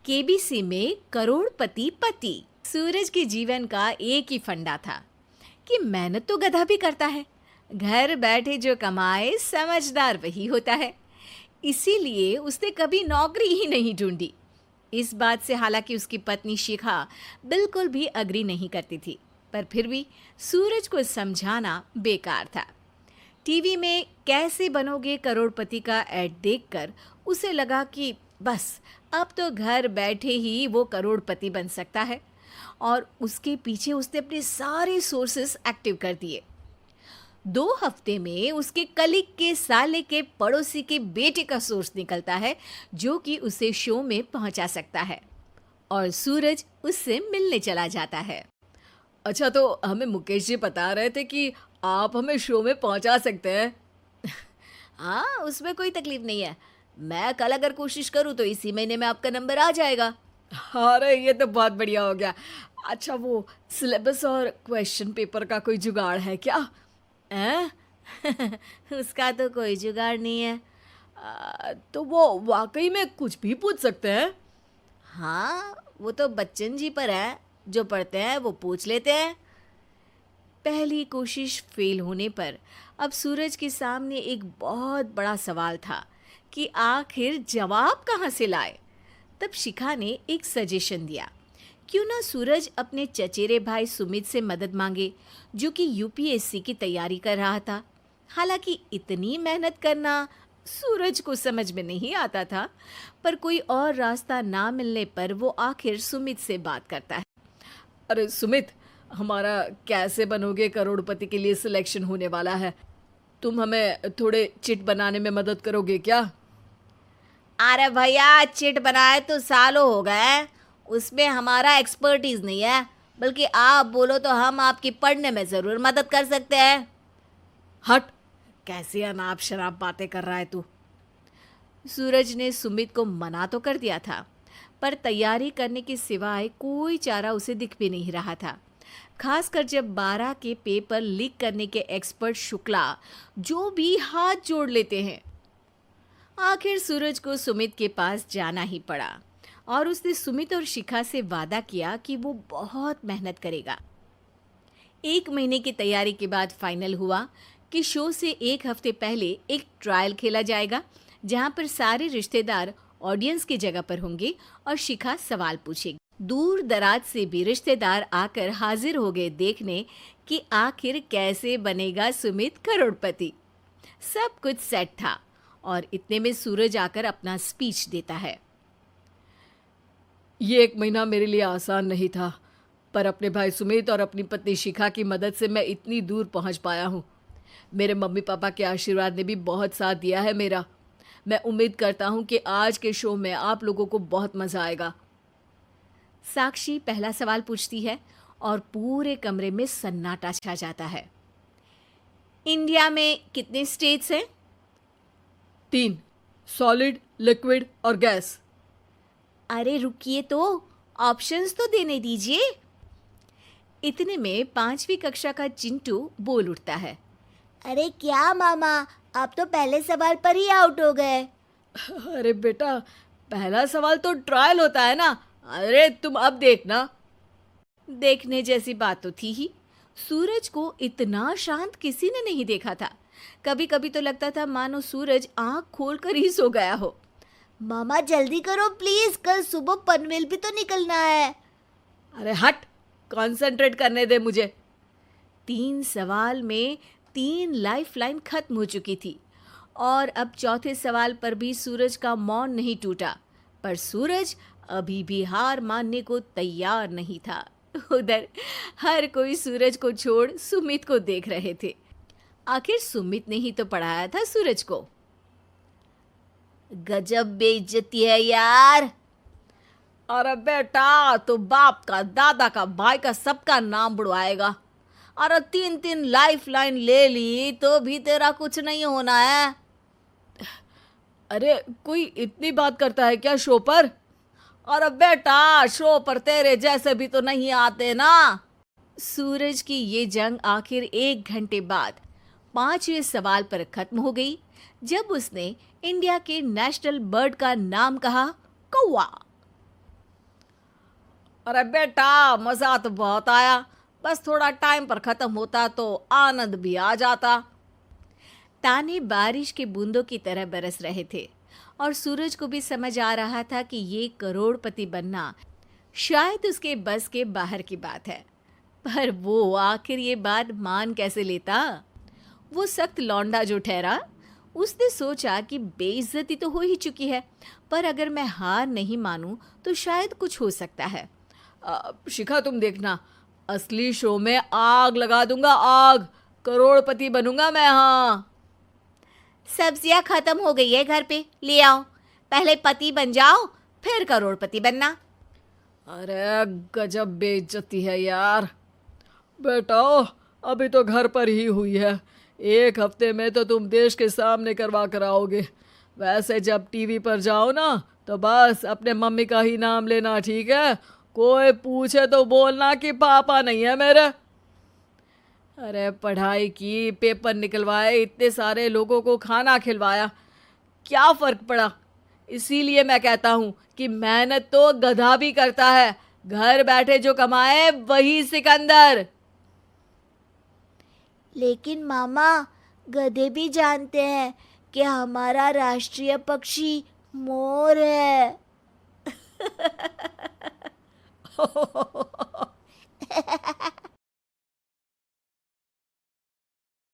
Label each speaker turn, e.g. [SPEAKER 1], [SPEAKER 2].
[SPEAKER 1] KBC में करोड़पति पति। सूरज के जीवन का एक ही फंडा था कि मेहनत तो गधा भी करता है, घर बैठे जो कमाए समझदार वही होता है। इसीलिए उसने कभी नौकरी ही नहीं ढूंढी। इस बात से हालांकि उसकी पत्नी शिखा बिल्कुल भी अग्री नहीं करती थी, पर फिर भी सूरज को समझाना बेकार था। टीवी में कैसे बनोगे करोड़पति का ऐड देखकर उसे लगा कि बस अब तो घर बैठे ही वो करोड़पति बन सकता है, और उसके पीछे उसने अपने सारे सोर्सेस एक्टिव कर दिए। 2 हफ्ते में उसके कलीग के साले के पड़ोसी के बेटे का सोर्स निकलता है जो कि उसे शो में पहुंचा सकता है, और सूरज उससे मिलने चला जाता है।
[SPEAKER 2] अच्छा, तो हमें मुकेश जी बता रहे थे कि आप हमें शो में पहुंचा सकते हैं।
[SPEAKER 1] हाँ, उसमें कोई तकलीफ नहीं है। मैं कल अगर कोशिश करूँ तो इसी महीने में आपका नंबर आ जाएगा।
[SPEAKER 2] अरे ये तो बहुत बढ़िया हो गया। अच्छा, वो सिलेबस और क्वेश्चन पेपर का कोई जुगाड़ है क्या?
[SPEAKER 1] हैं? उसका तो कोई जुगाड़ नहीं है।
[SPEAKER 2] तो वो वाकई में कुछ भी पूछ सकते हैं?
[SPEAKER 1] हाँ, वो तो बच्चन जी पर है, जो पढ़ते हैं वो पूछ लेते हैं। पहली कोशिश फेल होने पर अब सूरज के सामने एक बहुत बड़ा सवाल था कि आखिर जवाब कहाँ से लाए। तब शिखा ने एक सजेशन दिया, क्यों ना सूरज अपने चचेरे भाई सुमित से मदद मांगे, जो कि यूपीएससी की तैयारी कर रहा था। हालांकि इतनी मेहनत करना सूरज को समझ में नहीं आता था, पर कोई और रास्ता ना मिलने पर वो आखिर सुमित से बात करता है।
[SPEAKER 2] अरे सुमित, हमारा कैसे बनोगे करोड़पति के लिए सिलेक्शन होने वाला है। तुम हमें थोड़े चिट बनाने में मदद करोगे क्या?
[SPEAKER 1] अरे भैया, चिट बनाए तो सालों हो गए, उसमें हमारा एक्सपर्टीज नहीं है। बल्कि आप बोलो तो हम आपकी पढ़ने में ज़रूर मदद कर सकते हैं।
[SPEAKER 2] हट, कैसी अनाप शराब बातें कर रहा है तू।
[SPEAKER 1] सूरज ने सुमित को मना तो कर दिया था, पर तैयारी करने के सिवाय कोई चारा उसे दिख भी नहीं रहा था। खासकर जब 12 के पेपर लीक करने के एक्सपर्ट शुक्ला जो भी हाथ जोड़ लेते हैं। आखिर सूरज को सुमित के पास जाना ही पड़ा, और उसने सुमित और शिखा से वादा किया कि वो बहुत मेहनत करेगा। 1 महीने की तैयारी के बाद फाइनल हुआ कि शो से 1 हफ्ते पहले एक ट्रायल खेला जाएगा, जहां पर सारे रिश्तेदार ऑडियंस की जगह पर होंगे और शिखा सवाल पूछेगी। दूर दराज से भी रिश्तेदार आकर हाजिर हो गए देखने कि आखिर कैसे बनेगा सुमित करोड़पति। सब कुछ सेट था, और इतने में सूरज आकर अपना स्पीच देता है।
[SPEAKER 2] ये 1 महीना मेरे लिए आसान नहीं था, पर अपने भाई सुमित और अपनी पत्नी शिखा की मदद से मैं इतनी दूर पहुंच पाया हूँ। मेरे मम्मी पापा के आशीर्वाद ने भी बहुत साथ दिया है मेरा। मैं उम्मीद करता हूँ कि आज के शो में आप लोगों को बहुत मज़ा आएगा।
[SPEAKER 1] साक्षी पहला सवाल पूछती है और पूरे कमरे में सन्नाटा छा जाता है। इंडिया में कितने स्टेट्स हैं?
[SPEAKER 2] 3, सॉलिड, लिक्विड और गैस।
[SPEAKER 1] अरे रुकिए, तो ऑप्शंस तो देने दीजिए। इतने में 5वीं कक्षा का चिंटू बोल उठता है।
[SPEAKER 3] अरे क्या मामा, आप तो पहले सवाल पर ही आउट हो गए।
[SPEAKER 2] अरे बेटा, पहला सवाल तो ट्रायल होता है ना। अरे तुम अब देखना।
[SPEAKER 1] देखने जैसी बात तो थी ही। सूरज को इतना शांत किसी ने नहीं देखा था। कभी कभी तो लगता था मानो सूरज आंख खोलकर ही सो गया हो।
[SPEAKER 3] मामा जल्दी करो प्लीज, कल सुबह पनवेल भी तो निकलना है।
[SPEAKER 2] अरे हट, कंसंट्रेट करने दे मुझे।
[SPEAKER 1] 3 सवाल में 3 लाइफलाइन खत्म हो चुकी थी, और अब चौथे सवाल पर भी सूरज का मौन नहीं टूटा। पर सूरज अभी भी हार मानने को तैयार नहीं था। उधर हर कोई सूरज को छोड़ सुमित को देख रहे थे। आखिर सुमित ने ही तो पढ़ाया था सूरज को।
[SPEAKER 3] गजब बेइज्जती है यार।
[SPEAKER 2] अरे बेटा, तो बाप का, दादा का, भाई का, सबका नाम बुड़वाएगा।
[SPEAKER 1] अरे 3 लाइफलाइन ले ली तो भी तेरा कुछ नहीं होना है।
[SPEAKER 2] अरे कोई इतनी बात करता है क्या शो पर?
[SPEAKER 1] अरे बेटा, शो पर तेरे जैसे भी तो नहीं आते ना। सूरज की ये जंग आखिर 1 घंटे बाद 5वें सवाल पर खत्म हो गई, जब उसने इंडिया के नेशनल बर्ड का नाम कहा, कौवा।
[SPEAKER 2] अरे बेटा, मजा तो बहुत आया, बस थोड़ा टाइम पर खत्म होता तो आनंद भी आ जाता।
[SPEAKER 1] ताने बारिश के बूंदों की तरह बरस रहे थे और सूरज को भी समझ आ रहा था कि ये करोड़पति बनना शायद उसके बस के बाहर की बात है। पर वो आखिर ये बात मान कैसे लेता? वो सख्त लौंडा जो ठहरा, उसने सोचा कि बेइज्जती तो हो ही चुकी है, पर अगर मैं हार नहीं मानूं तो शायद कुछ हो सकता है।
[SPEAKER 2] शिखा, तुम देखना, असली शो में आग लगा दूंगा, आग, करोड़पति बनूंगा मैं। हाँ,
[SPEAKER 3] सब्जियां खत्म हो गई है घर पे, ले आओ। पहले पति बन जाओ, फिर करोड़पति बनना।
[SPEAKER 2] अरे गजब बेइज्जती है यार। बेटा, अभी तो घर पर ही हुई है, 1 हफ्ते में तो तुम देश के सामने करवा कर आओगे। वैसे जब टीवी पर जाओ ना तो बस अपने मम्मी का ही नाम लेना, ठीक है? कोई पूछे तो बोलना कि पापा नहीं है मेरे। अरे पढ़ाई की, पेपर निकलवाए, इतने सारे लोगों को खाना खिलवाया, क्या फर्क पड़ा? इसीलिए मैं कहता हूँ कि मेहनत तो गधा भी करता है, घर बैठे जो कमाए वही सिकंदर।
[SPEAKER 3] लेकिन मामा, गधे भी जानते हैं कि हमारा राष्ट्रीय पक्षी मोर है।